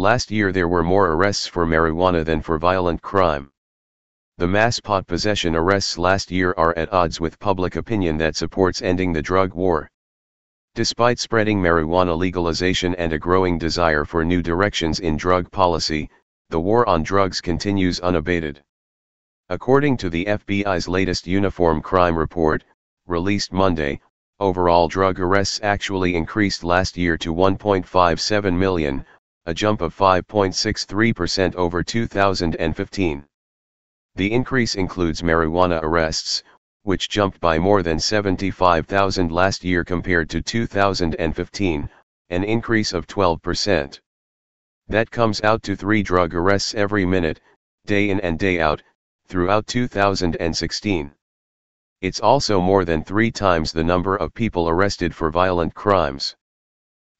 Last year there were more arrests for marijuana than for violent crime. The mass pot possession arrests last year are at odds with public opinion that supports ending the drug war. Despite spreading marijuana legalization and a growing desire for new directions in drug policy, the war on drugs continues unabated. According to the FBI's latest Uniform Crime Report, released Monday, overall drug arrests actually increased last year to 1.57 million, a jump of 5.63% over 2015. The increase includes marijuana arrests, which jumped by more than 75,000 last year compared to 2015, an increase of 12%. That comes out to 3 drug arrests every minute, day in and day out, throughout 2016. It's also more than 3 times the number of people arrested for violent crimes.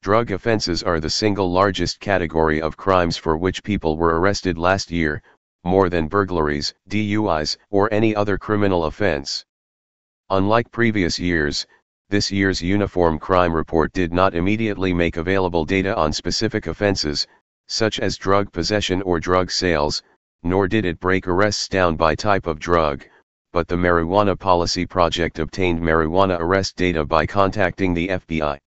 Drug offenses are the single largest category of crimes for which people were arrested last year, more than burglaries, DUIs, or any other criminal offense. Unlike previous years, this year's Uniform Crime Report did not immediately make available data on specific offenses, such as drug possession or drug sales, nor did it break arrests down by type of drug, but the Marijuana Policy Project obtained marijuana arrest data by contacting the FBI.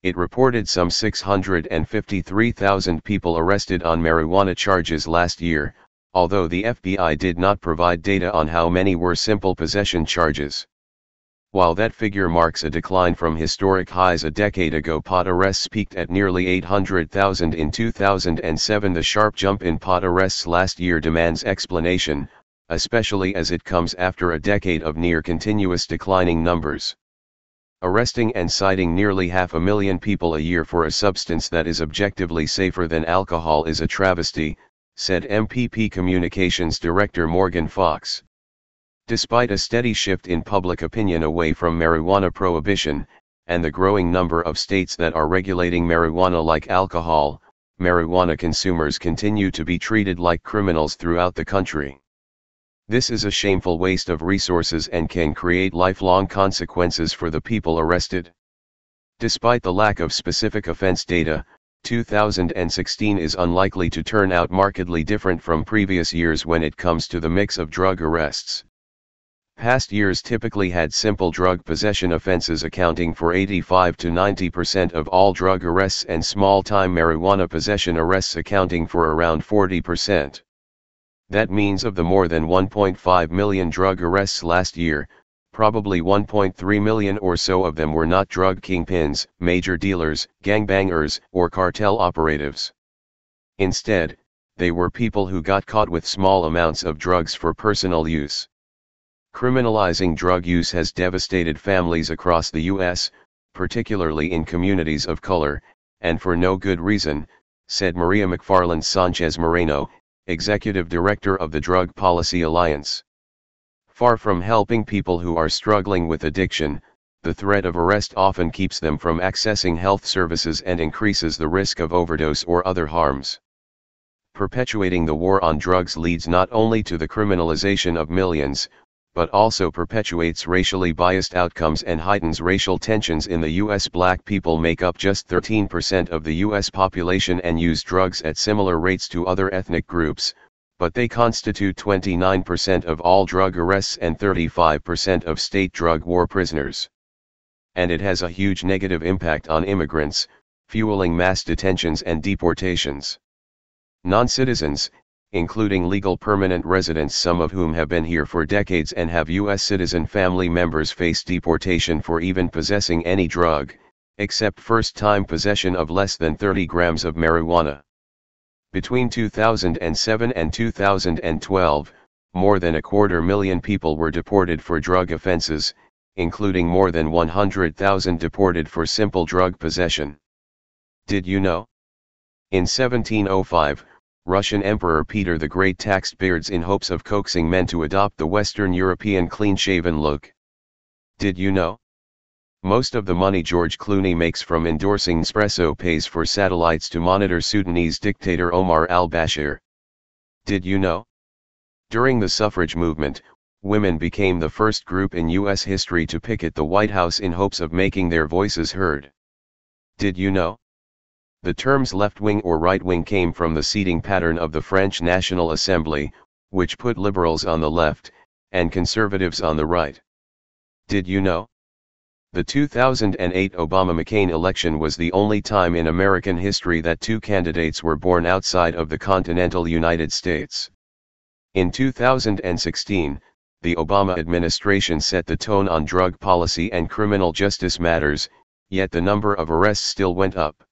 It reported some 653,000 people arrested on marijuana charges last year, although the FBI did not provide data on how many were simple possession charges. While that figure marks a decline from historic highs a decade ago, pot arrests peaked at nearly 800,000 in 2007. The sharp jump in pot arrests last year demands explanation, especially as it comes after a decade of near-continuous declining numbers. Arresting and citing nearly 500,000 people a year for a substance that is objectively safer than alcohol is a travesty, said MPP Communications Director Morgan Fox. Despite a steady shift in public opinion away from marijuana prohibition, and the growing number of states that are regulating marijuana like alcohol, marijuana consumers continue to be treated like criminals throughout the country. This is a shameful waste of resources and can create lifelong consequences for the people arrested. Despite the lack of specific offense data, 2016 is unlikely to turn out markedly different from previous years when it comes to the mix of drug arrests. Past years typically had simple drug possession offenses accounting for 85 to 90% of all drug arrests and small-time marijuana possession arrests accounting for around 40%. That means of the more than 1.5 million drug arrests last year, probably 1.3 million or so of them were not drug kingpins, major dealers, gangbangers, or cartel operatives. Instead, they were people who got caught with small amounts of drugs for personal use. Criminalizing drug use has devastated families across the U.S., particularly in communities of color, and for no good reason, said Maria McFarland Sanchez Moreno, Executive Director of the Drug Policy Alliance. Far from helping people who are struggling with addiction, the threat of arrest often keeps them from accessing health services and increases the risk of overdose or other harms. Perpetuating the war on drugs leads not only to the criminalization of millions, but also perpetuates racially biased outcomes and heightens racial tensions in the U.S. Black people make up just 13% of the U.S. population and use drugs at similar rates to other ethnic groups, but they constitute 29% of all drug arrests and 35% of state drug war prisoners. And it has a huge negative impact on immigrants, fueling mass detentions and deportations. Non-citizens, including legal permanent residents, some of whom have been here for decades and have U.S. citizen family members, face deportation for even possessing any drug, except first-time possession of less than 30 grams of marijuana. Between 2007 and 2012, more than 250,000 people were deported for drug offenses, including more than 100,000 deported for simple drug possession. Did you know? In 1705, Russian Emperor Peter the Great taxed beards in hopes of coaxing men to adopt the Western European clean-shaven look. Did you know? Most of the money George Clooney makes from endorsing Nespresso pays for satellites to monitor Sudanese dictator Omar al-Bashir. Did you know? During the suffrage movement, women became the first group in U.S. history to picket the White House in hopes of making their voices heard. Did you know? The terms left-wing or right-wing came from the seating pattern of the French National Assembly, which put liberals on the left, and conservatives on the right. Did you know? The 2008 Obama-McCain election was the only time in American history that two candidates were born outside of the continental United States. In 2016, the Obama administration set the tone on drug policy and criminal justice matters, yet the number of arrests still went up.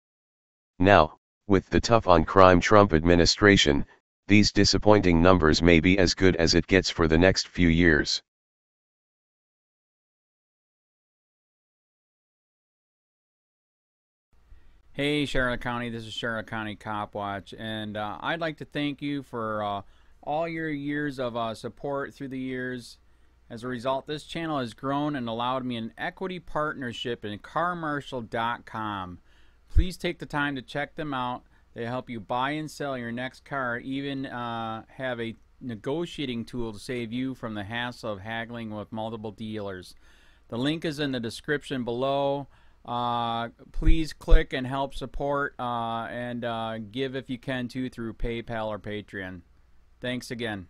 Now, with the tough-on-crime Trump administration, these disappointing numbers may be as good as it gets for the next few years. Hey Charlotte County, this is Charlotte County COPWATCH, and I'd like to thank you for all your years of support through the years. As a result, this channel has grown and allowed me an equity partnership in carmarshal.com. Please take the time to check them out. They help you buy and sell your next car, even have a negotiating tool to save you from the hassle of haggling with multiple dealers. The link is in the description below. Please click and help support and give if you can too through PayPal or Patreon. Thanks again.